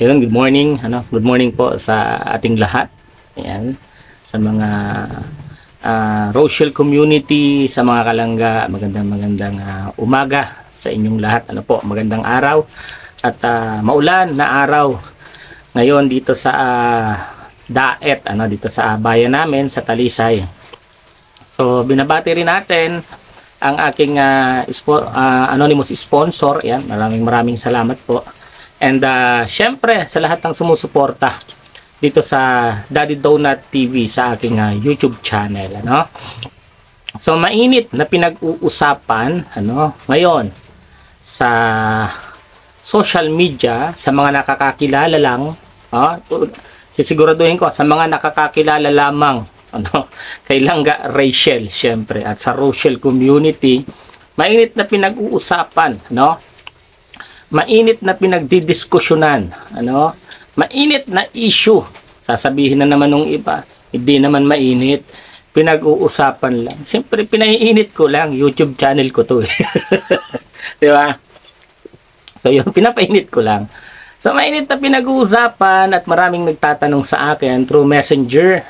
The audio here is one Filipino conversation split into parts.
Ayun, good morning. Good morning po sa ating lahat. Ayan, sa mga Rochelle community, sa mga kalangga, magandang umaga sa inyong lahat. Magandang araw at maulan na araw ngayon dito sa Daet, dito sa bayan namin sa Talisay. So, binabati rin natin ang aking anonymous sponsor. Yan, maraming salamat po. And syempre sa lahat ng sumusuporta dito sa Daddy Donut TV sa aking YouTube channel, So mainit na pinag-uusapan ngayon sa social media sa mga nakakakilala lang, sisiguraduhin ko sa mga nakakakilala lamang kay Langga Rachel syempre at sa Rochelle community, mainit na pinag-uusapan, mainit na pinagdidiskusyonan, mainit na issue. Sasabihin na naman ng iba, hindi naman mainit, pinag-uusapan lang. Siyempre, pinaiinit ko lang, YouTube channel ko to. Di ba? So, yun, pinapainit ko lang. So, mainit na pinag-uusapan at maraming nagtatanong sa akin through Messenger,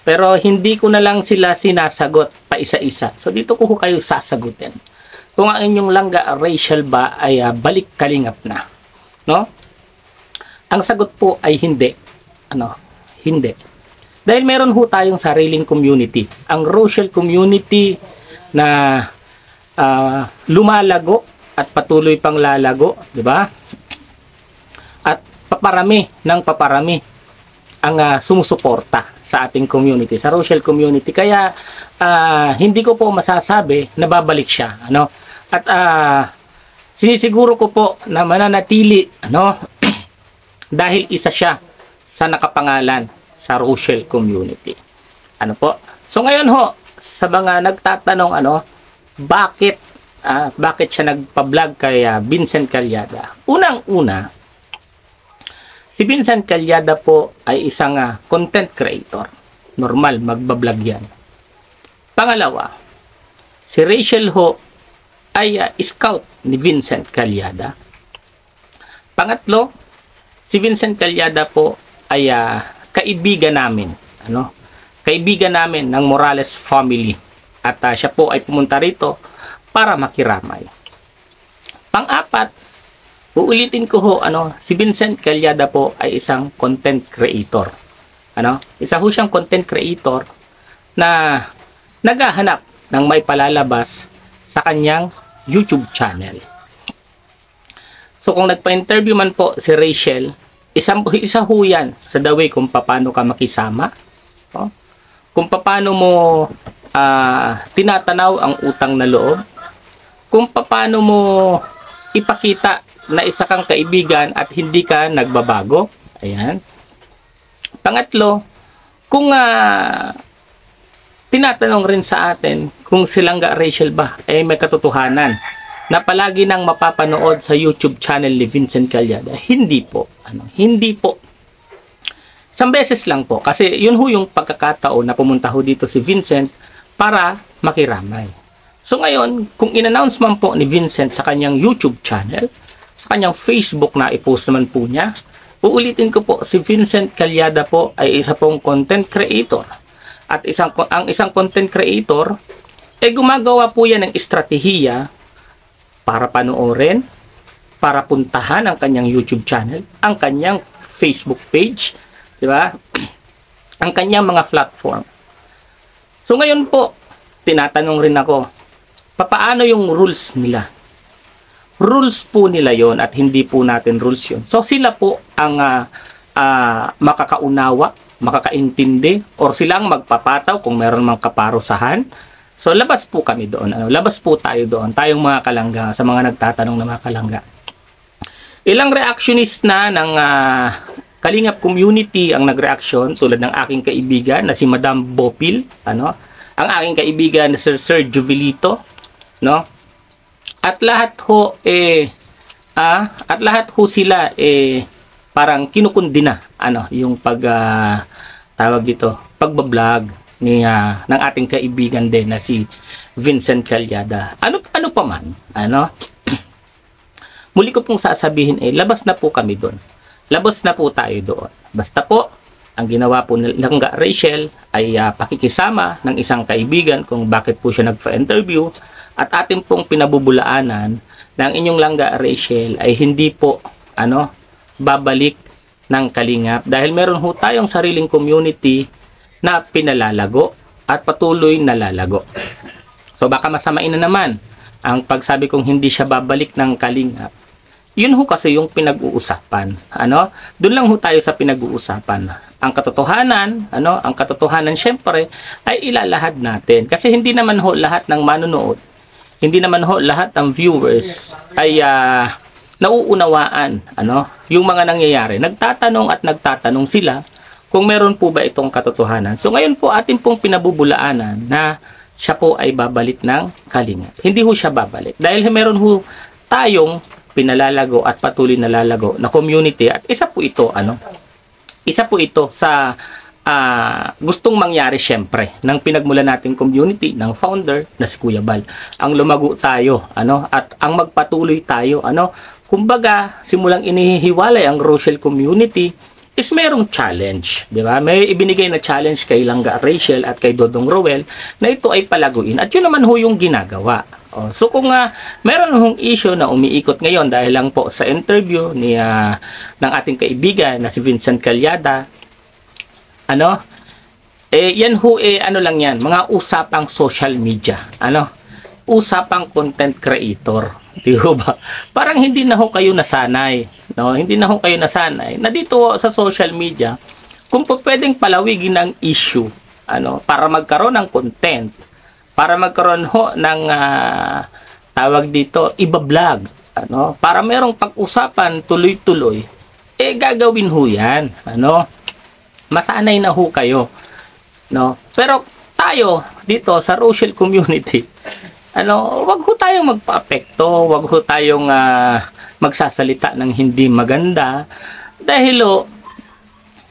Pero, hindi ko na lang sila sinasagot pa isa-isa. So, dito ko kayo sasagutin. Kung ang inyong Langga Rachel ba ay balik kalingap na, Ang sagot po ay hindi. Hindi. Dahil meron ho tayong sariling community. Ang Rochelle community na lumalago at patuloy pang lalago, di ba? At paparami ang sumusuporta sa ating community, sa Rochelle community. Kaya hindi ko po masasabi na babalik siya, At sinisiguro ko po na mananatili, dahil isa siya sa nakapangalan sa Rochelle community. So ngayon ho, sa mga nagtatanong, bakit siya nagpa-vlog kay Vincent Calyada? Unang-una, si Vincent Calyada po ay isang content creator. Normal, magbablog yan. Pangalawa, si Rachel ho ay scout ni Vincent Calyada. Pangatlo, si Vincent Calyada po ay kaibigan namin. Kaibigan namin ng Morales family. At siya po ay pumunta rito para makiramay. Pang-apat, uulitin ko ho, si Vincent Calyada po ay isang content creator. Isa ho siyang content creator na naghahanap ng may palalabas sa kanyang YouTube channel. So kung nagpa-interview man po si Rachel, isa ho yan sa the way kung paano ka makisama, kung paano mo tinatanaw ang utang na loob, kung paano mo ipakita na isa kang kaibigan at hindi ka nagbabago. Ayan. Pangatlo, kung tinatanong rin sa atin kung si Langga Rachel ba ay may katotohanan na palagi nang mapapanood sa YouTube channel ni Vincent Calyada. Hindi po. Hindi po. Isang beses lang po. Kasi yun ho yung pagkakataon na pumunta ho dito si Vincent para makiramay. So ngayon, kung in-announce man po ni Vincent sa kanyang YouTube channel, sa kanyang Facebook na i-post naman po niya, uulitin ko po, si Vincent Calyada po ay isa pong content creator. At ang isang content creator, gumagawa po yan ng estratehiya para panoorin, para puntahan ang kanyang YouTube channel, ang kanyang Facebook page, di ba? Ang kanyang mga platform. So ngayon po, tinatanong rin ako, paano yung rules nila? Rules po nila yon at hindi po natin rules yon. So sila po ang makakaunawa, makakaintindi, or silang magpapataw kung meron mang kaparusahan. So labas po kami doon. Labas po tayo doon. Tayong mga kalangga, sa mga nagtatanong na mga kalangga. Ilang reactionist na ng Kalingap community ang nagreaksyon, tulad ng aking kaibigan na si Madam Bopil, ang aking kaibigan na Sir Sergio Vilito, At lahat ho sila parang kinukundina yung tawag dito, pagbablog ng ating kaibigan din na si Vincent Calyada. Ano pa man, muli ko pong sasabihin, labas na po kami doon. labos na po tayo doon. Basta po, ang ginawa po ng Langga Rachel ay pakikisama ng isang kaibigan kung bakit po siya nagpa-interview, at atin pong pinabubulaanan na ang inyong Langga Rachel ay hindi po babalik ng Kalingap dahil meron ho tayong sariling community na pinalalago at patuloy na lalago. So baka masamain na naman ang pagsabi kong hindi siya babalik ng Kalingap. Yun ho kasi yung pinag-uusapan. Doon lang ho tayo sa pinag-uusapan. Ang katotohanan, ang katotohanan syempre ay ilalahad natin. Kasi hindi naman ho lahat ng manonood, hindi naman ho lahat ng viewers ay nauunawaan yung mga nangyayari. Nagtatanong at nagtatanong sila kung meron po ba itong katotohanan. So ngayon po atin pong pinabubulaanan na siya po ay babalik ng Kalingap. Hindi ho siya babalik dahil meron ho tayong pinalalago at patuloy na lalago na community, at isa po ito isa po ito sa gustong mangyari syempre ng pinagmulan nating community ng founder na si Kuya Bal. Ang lumago tayo at ang magpatuloy tayo kumbaga simulang inihiwalay ang Rochelle community is merong challenge, di ba? May ibinigay na challenge kay Langga Rachel at kay Dodong Roel na ito ay palaguin, at yun naman ho yung ginagawa. So kung meron hong issue na umiikot ngayon dahil lang po sa interview ng ating kaibigan na si Vincent Calyada, yan ho lang yan, mga usapang social media, usapang content creator, di ba? Parang hindi na ho kayo nasanay, hindi na ho kayo nasanay na dito sa social media kung pwedeng palawigin ang issue, para magkaroon ng content, para magkaroon ho ng tawag dito, iba-vlog, para merong pag-usapan tuloy-tuloy, gagawin ho yan, masanay na ho kayo, pero tayo dito sa Rochelle community, wag ho tayong magpa-apekto, wag ho tayong magsasalita ng hindi maganda dahil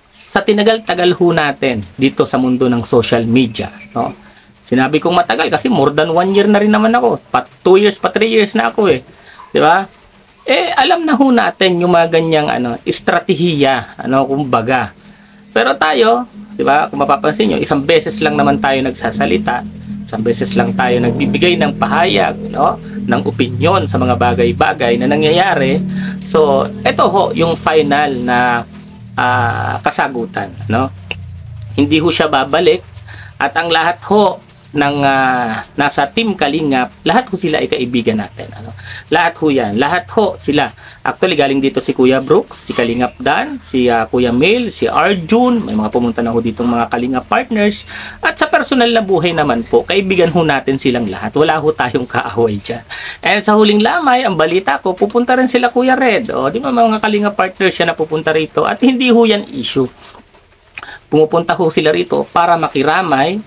sa tinagal-tagal ho natin dito sa mundo ng social media, Sinabi kong matagal kasi more than 1 year na rin naman ako. 2 years, 3 years na ako di ba? Alam na ho natin yung mga ganyang estratehiya, kumbaga. Pero tayo, di ba, kung mapapansin nyo, isang beses lang naman tayo nagsasalita, isang beses lang tayo nagbibigay ng pahayag, ng opinyon sa mga bagay-bagay na nangyayari. So, ito ho yung final na kasagutan, Hindi ho siya babalik, at ang lahat ho ng nasa Team Kalingap, lahat ho sila ay kaibigan natin. Lahat ho yan. Lahat ho sila. Actually, galing dito si Kuya Brooks, si Kalingap Dan, si Kuya Mel, si Arjun, may mga pumunta na ho ditong mga Kalingap partners. At sa personal na buhay naman po, kaibigan ho natin silang lahat. Wala ho tayong kaaway dyan. And sa huling lamay, ang balita ko, pupunta rin sila Kuya Red. Di ba mga Kalingap partners yan na pupunta rito? At hindi ho yan issue. Pumupunta ho sila rito para makiramay,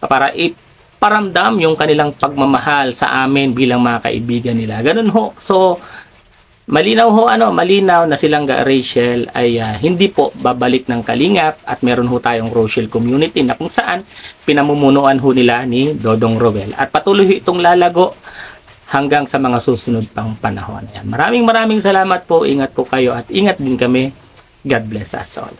para iparamdam yung kanilang pagmamahal sa amin bilang mga kaibigan nila. Ganun ho. So, malinaw ho, malinaw na si Langga Rachel ay hindi po babalik ng Kalingap, at meron ho tayong Rochelle community na kung saan pinamumunuan ho nila ni Dodong Roel. At patuloy itong lalago hanggang sa mga susunod pang panahon. Maraming salamat po. Ingat po kayo at ingat din kami. God bless us all.